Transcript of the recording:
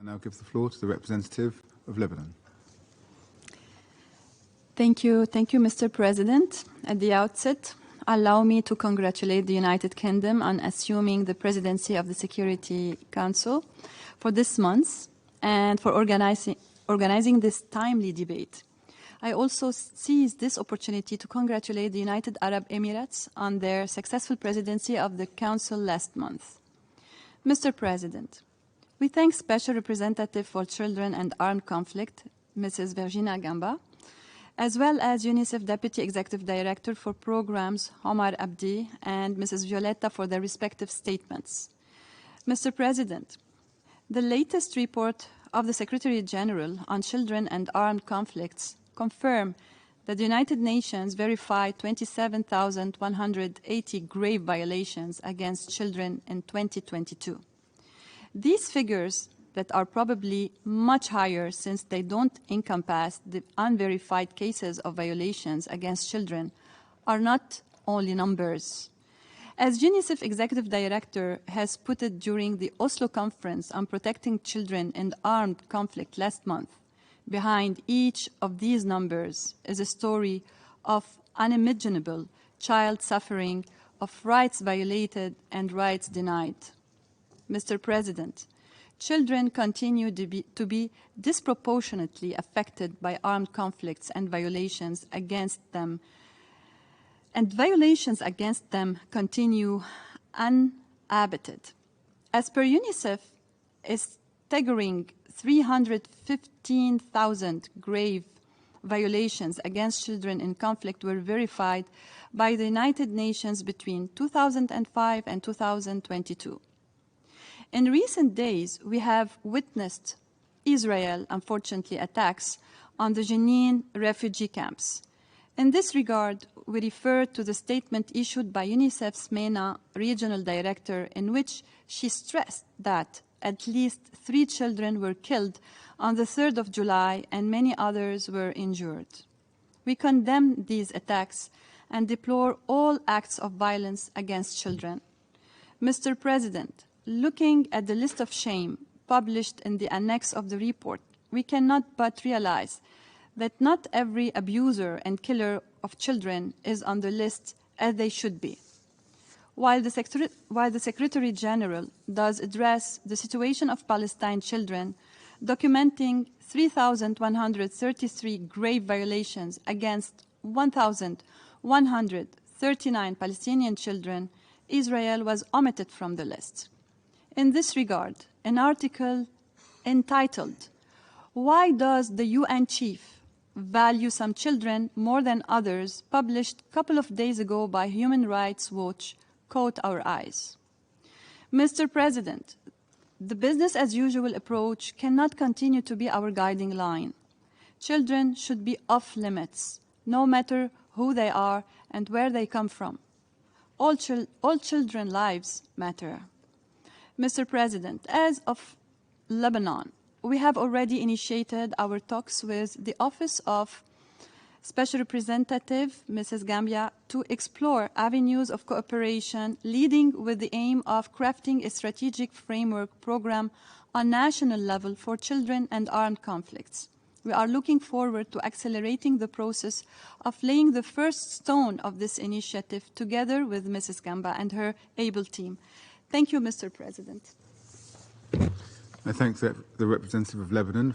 I now give the floor to the representative of Lebanon. Thank you, Mr. President. At the outset, allow me to congratulate the United Kingdom on assuming the presidency of the Security Council for this month and for organizing this timely debate. I also seize this opportunity to congratulate the United Arab Emirates on their successful presidency of the Council last month. Mr. President, we thank Special Representative for Children and Armed Conflict, Mrs. Virginia Gamba, as well as UNICEF Deputy Executive Director for Programs, Omar Abdi, and Mrs. Violetta for their respective statements. Mr. President, the latest report of the Secretary General on Children and Armed Conflicts confirm that the United Nations verified 27,180 grave violations against children in 2022. These figures that are probably much higher since they don't encompass the unverified cases of violations against children are not only numbers. As UNICEF Executive Director has put it during the Oslo Conference on Protecting Children in Armed Conflict last month, behind each of these numbers is a story of unimaginable child suffering, of rights violated and rights denied. Mr. President, children continue to be disproportionately affected by armed conflicts and violations against them, continue unabated. As per UNICEF, a staggering 315,000 grave violations against children in conflict were verified by the United Nations between 2005 and 2022. In recent days, we have witnessed Israel, unfortunately, attacks on the Jeanne refugee camps. In this regard, we refer to the statement issued by UNICEF's MENA regional director, in which she stressed that at least 3 children were killed on the 3rd of July and many others were injured. We condemn these attacks and deplore all acts of violence against children. Mr. President, looking at the list of shame published in the annex of the report, we cannot but realize that not every abuser and killer of children is on the list as they should be. While the Secretary General does address the situation of Palestine children, documenting 3,133 grave violations against 1,139 Palestinian children, Israel was omitted from the list. In this regard, an article entitled, "Why Does the UN Chief Value Some Children More Than Others?" published a couple of days ago by Human Rights Watch, caught our eyes. Mr. President, the business-as-usual approach cannot continue to be our guiding line. Children should be off limits, no matter who they are and where they come from. All children's lives matter. Mr. President, as of Lebanon, we have already initiated our talks with the Office of Special Representative, Mrs. Gambia, to explore avenues of cooperation leading with the aim of crafting a strategic framework program on national level for children and armed conflicts. We are looking forward to accelerating the process of laying the first stone of this initiative together with Mrs. Gamba and her able team. Thank you, Mr. President. I thank the representative of Lebanon.